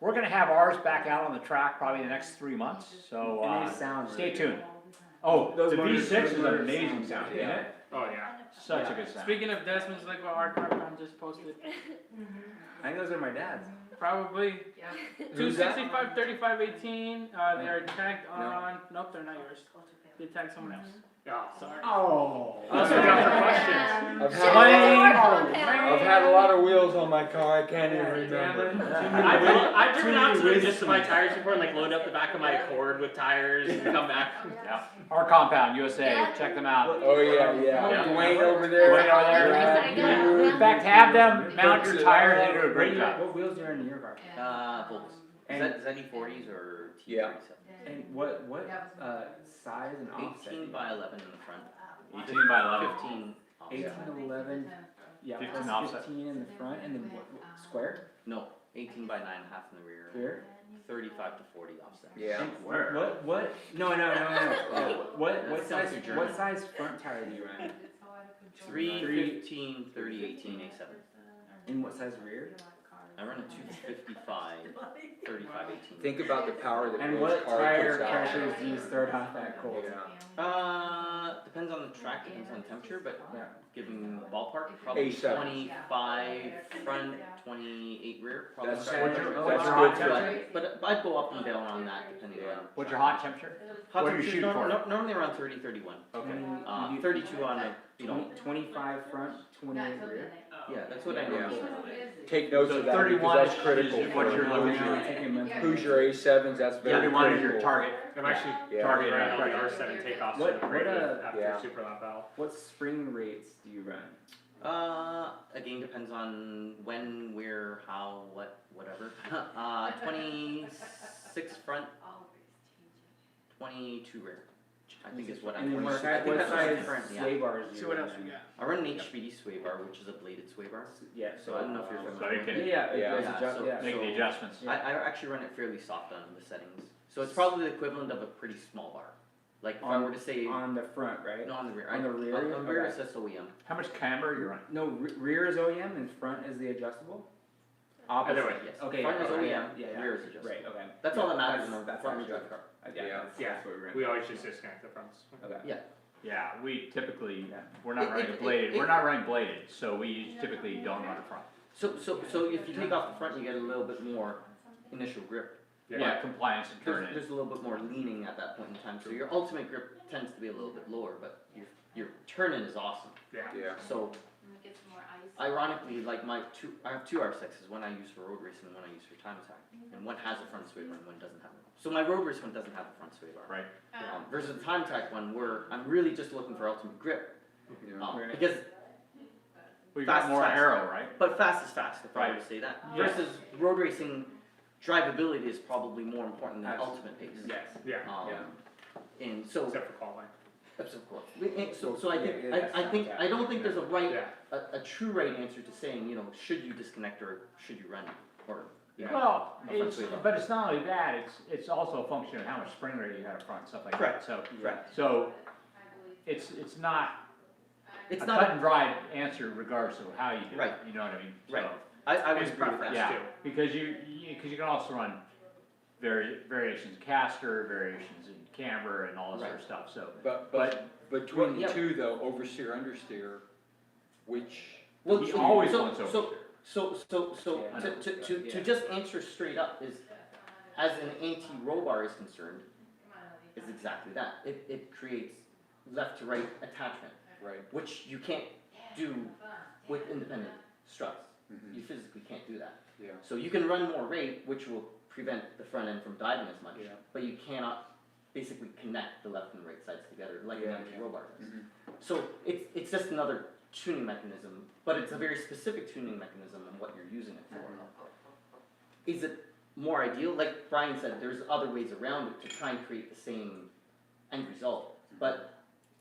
we're gonna have ours back out on the track probably in the next 3 months, so, And they sound stay really tuned. Oh, Those the motors- V6 those is an motors amazing sound sound, good. isn't it? Oh yeah. Such a Yeah. good sound. Speaking of Desmond's like what our Carpon just posted. I think those are my dad's. Probably Who's that? 265, 35, 18. They are tagged on. Nope, they're not yours. They tagged someone else. Oh. Sorry. Oh. Let's look out for questions. I've had a lot of wheels on my car, I can't even remember. I've driven out to it just to buy tires before and like load up the back of my Accord with tires and come back. Yeah. Our compound, USA, Yeah. check them out. Oh, yeah, yeah. Yeah. Dwayne over there. Dwayne over there. Yeah. In fact, have them mount your tires, they do a great job. What wheels do you run in your car? Volks. And- ZE40s or T37? Yeah. And what size and offset? 18 by 11 in the front. 18 by 11. 15 offset. 18, 11, yeah, 15 plus offset. 15 in the front, and then square? No, 18 by 9.5 in the rear. Rear? 35 to 40 offset. Yeah. And Where? What, no. What That size, sounds German. what size front tire do you run? 315, 30, 18, A7. And what size rear? I run a 255, 35, 18. Think about the power that And those what cars tire puts out. pressures do you start off at cold? Depends on the track, depends on temperature, but Yeah. giving a ballpark, probably A7. 25 front, 28 rear. Probably That's start good. with What's rear. your That's hot good for- temperature? But I'd go up and down on that depending Yeah. on. What's your hot temperature? Hot What are you temperatures shooting for? normally around 30, 31. Okay. 32 on a, you know, 25 front, 28 rear. yeah, that's what I Yeah. normally. Take notes So of that 31 because that's is critical. what you're for looking who's at. your- Take a mental. Who's your A7s, that's very critical. 31 is your target. I'm actually Yeah. targeting Yeah. right now the R7 takeoffs What- for the what, Brady after yeah. super lap valve. What spring rates do you run? Again, depends on when, where, how, whatever. 26 front, 22 rear. I think is what And I'm. then what 22. I size, think what that's size currently sway at. bars do See you what run else we then? got. I run an HWD sway bar, which is a bladed sway bar. Yeah, So I don't know if you're So familiar. you with can Yeah, Yeah. it's Yeah, adjust, so- yeah. make the adjustments. Yeah. I actually run it fairly soft on the settings. So it's probably the equivalent of a pretty small bar. Like if I were to say, On the front, right? no, on the rear. on the rear? On the rear Okay. it says OEM. How much camber are you running? No, rear is OEM and front is the adjustable? Opposite. Either way. Yes. Okay, Front is okay, OEM, yeah, yeah. rear is adjustable. Right, okay. That's all that matters in a That's front wheel actually- drive car. Yeah, Yeah. that's what we run. We always just disconnect the fronts. Okay. Yeah, we typically, Yeah. we're not running bladed, we're not running bladed, so we typically don't run a front. So if you take off the front, you get a little bit more initial grip. Yeah, compliance and turn in. There's a little bit more leaning at that point in time. So your ultimate grip tends to be a little bit lower, but your turn in is awesome. Yeah. Yeah. So Get some more ice. ironically, like I have two R6s, one I use for road racing and one I use for time attack. And one has a front sway bar and one doesn't have it. So my road race one doesn't have a front sway bar. Right. Versus the time attack one where I'm really just looking for ultimate grip. Yeah. Right. Because, We Fast got is more fast. arrow, right? but fast is fast, if I were Right. to say that. Yeah. Versus road racing, drivability is probably more important than Absolutely. ultimate pace. Yes. Yeah. And so, Except for qualifying. of course. So I think, Yeah, that's I don't think there's a right, Yeah. a true right answer to saying, you know, should you disconnect or should you run it? Or, you know. Well, No front it's, sway bar. but it's not only that, it's also a function of how much spring rate you have up front, stuff like that. Correct. So, Correct. so it's not It's a not, cut and dried answer regardless of how you do it, Right. you know what I mean? So, Right. I would It's agree with preference. that. Yeah, too. because you can also run variations in caster, variations in camber and all this sort of stuff, so. But But between the yeah. two though, oversteer, understeer, which, Well, He so- always so- wants so- oversteer. So, Yeah. to just answer straight up is, as an anti-roll bar is concerned, is exactly that. It creates left to right attachment, right, which you can't do with independent struts. mhm, You physically can't do that. yeah, So you can run more rate, which will prevent the front end from diving as much, yeah, but you cannot basically connect the left and right sides together like Yeah, an anti-roll bar does. mhm, So it's just another tuning mechanism, but it's a very specific tuning mechanism on what you're using it for. Is it more ideal? Like Brian said, there's other ways around it to try and create the same end result, but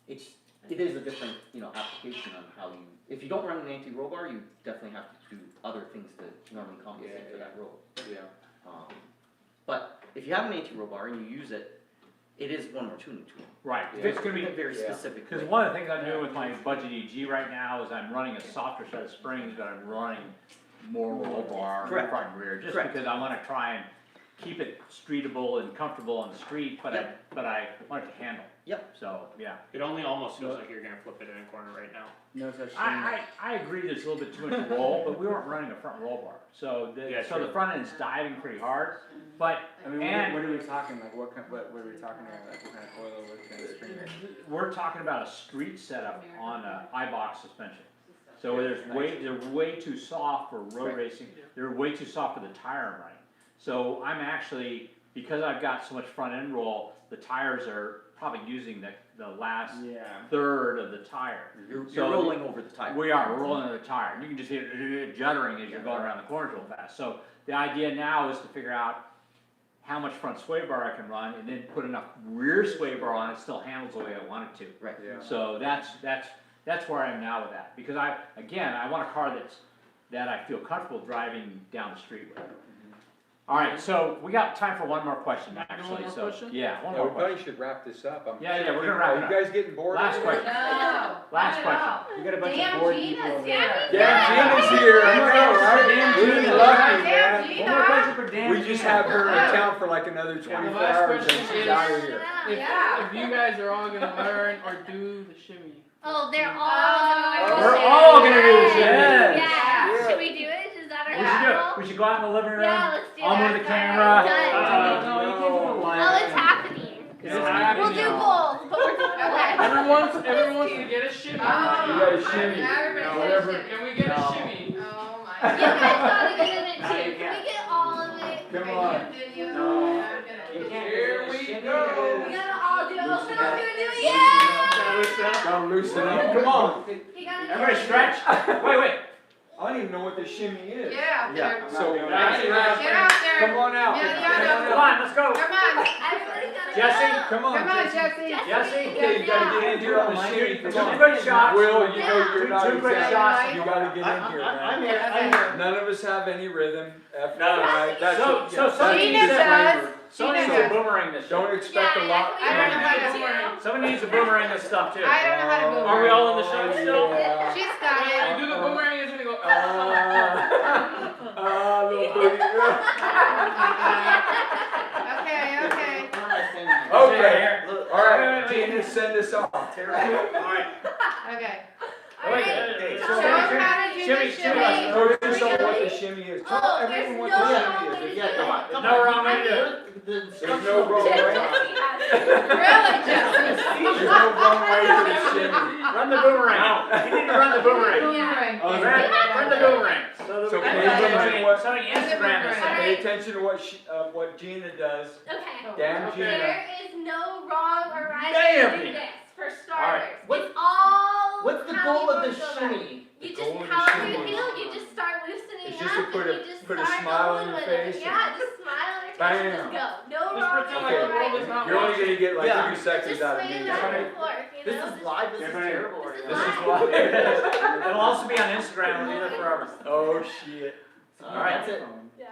it is a different, you know, application on how you, if you don't run an anti-roll bar, you definitely have to do other things to normally compensate Yeah, for that roll. yeah, But if you have an anti-roll bar and you use it, it is one more tuning tool. Right, Yeah. it's gonna In a be, very Yeah. specific because way. one of the things I'm doing with my budget EG right now is I'm running a softer set of springs, but I'm running more roll bar Correct. front and rear, just Correct. because I wanna try and keep it streetable and comfortable on the street, but I want it to handle. Yep. So, yeah. It only almost feels like you're gonna flip it in a corner right now. No such thing. I agree there's a little bit too much roll, but we weren't running a front roll bar, so Yeah, so the true. front end's diving pretty hard, but, I mean, and what are we talking, like, what are we talking about, like, what kind of coil, what kind of string rate? we're talking about a street setup on a I-box suspension. So they're way too soft for road Right. racing, they're way too soft for the tire I'm running. So I'm actually, because I've got so much front end roll, the tires are probably using the last Yeah. third of the tire. You're So- rolling over the tire. We are, we're rolling on the tire, and you can just hear it juddering as you're going around the corners real fast. So the idea now is to figure out how much front sway bar I can run, and then put enough rear sway bar on it, still handles the way I want it to. Right. yeah. So that's where I am now with that, because I want a car that I feel comfortable driving down the street with. All right, so we got time for one more question, One actually, more so, question? yeah, one Yeah, more we probably question. should wrap this up. Yeah, we're gonna Are wrap it you up. guys getting bored? Last of it? question. No. Last not at question. all. We got a bunch Damn, of bored Gina's people over damn there. Gina. Damn, Gina's here, I know, right? Damn We're Gina. lucky, Damn man. Gina. One more question for Dan. We just have her in Yeah. town for like another 24 last hours and question she's is- out of here. If, Yeah. if you guys are all gonna learn or do the shimmy. Oh, they're all Oh. gonna We're learn all gonna do the this. shimmy. Yeah. Yeah. Should we do it? Is that our We should do it. goal? We should go out in the living room. Yeah, let's do I'll that. move the Done. camera. Done. No, you can't do the live. Oh, it's happening. It's It's happening. happening We'll do now. both, but we're doing it live. Everyone wants to get a shimmy. Oh. You got a shimmy. Everybody No, get a whatever. shimmy. Can we get a No. shimmy? Oh my You god. guys gotta get in it No, too. you Can we can't. get all of it? Come on. No. You can't. Here we go. We gotta all do it. Oh, someone's gonna do it. Gotta Yeah! loosen up. Gotta loosen up, come on. You gotta do Everybody it. stretch. Wait. I don't even know what the shimmy is. Yeah. Yeah. Get So, Get out out there. come on out. Yeah, Come yeah, on Come out. on, let's go. Come on. Everybody's gotta Jesse, Come on, Come on, Jesse. Jesse. Jesse, Okay, you gotta get in here on the shimmy. two Come on. quick shots. Will, you know you're not Two quick exact. shots. You gotta get in here, I'm man. here, I'm here. None of us have any rhythm. No. Right? That's So- a- so yeah, somebody that's Gina a does. disclaimer. Somebody Gina needs a does. boomerang this Don't shit. expect a lot. I don't know how to do boomerang. too. Somebody needs a boomerang this stuff too. I don't know how to move. Are we all in the shot still? Yeah. She's got When it. you do the boomerang, it's gonna go. Little booty. Okay, okay. Where am I standing? Okay, Look. all right, Wait. Gina, send us off. Alright. Okay. Wait, Okay, Show them how to do Shimmy, the shimmy. shimmy. Focus on what the shimmy is. Tell Oh, everyone what there's the no shimmy wrong is. way to Yeah, do come on, it. come No on. wrong way to do it. There's no wrong way. Really, Jesse? There's no wrong way to the shimmy. Run the boomerang. You need to run the boomerang. Boomerang. Run the boomerang. So that pay we attention can- to what- somebody Instagram this Alright. Pay attention to what Gina does. Okay. Damn Gina. There is no wrong or right Damn way to do it. this, for starters. What- It's all What's the how goal you of the wanna go about it. shimmy? You The just, goal of the however you shimmy feel, is- you just start loosening It's up just to put and a- you just put a start smile on going your with face it. and- Yeah, just smile on your face and just Bam. go. No Just wrong pretend or like the right. world is not You're only gonna get like Yeah. 3 seconds Just out of sway me. it back and forth, you This know? is live, this is Everybody- terrible This right is now. This is live. what, it'll also be on Instagram, we'll be there forever. Oh shit. Alright. That's it. Yeah.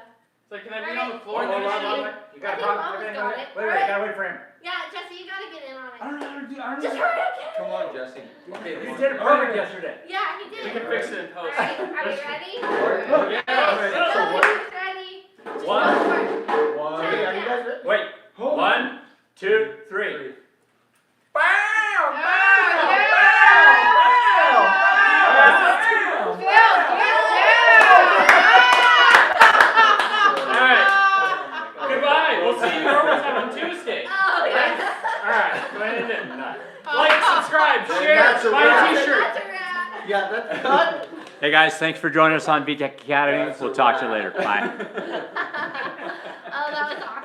So can I be on the floor? Hold on, and do hold on, the wait. You gotta I think talk, Mama's wait, got wait, it. wait, wait, gotta wait for him. Yeah, Jesse, you gotta get in on it. I don't know how to do. I don't Just know. hurry up, get Come in. on, Jesse. You did it perfect yesterday. Yeah, he did. We can fix it in post. Alright, are we ready? Yeah. Alright, so what? Nobody's ready. Just One. go for it. One. Okay, are you guys ready? Wait, Hold on. 1, 2, 3. Oh, Bam! Phil, good Alright, Goodbye. We'll see you Robles on Tuesday. Oh, yes. alright, go ahead and do it. Like, subscribe, share, That's a buy a wrap. t-shirt. That's a wrap. Yeah, that's cut. Hey guys, thanks for joining us on VTEC Academy. That's We'll a talk to you wrap. later. Bye. Oh, that was awesome.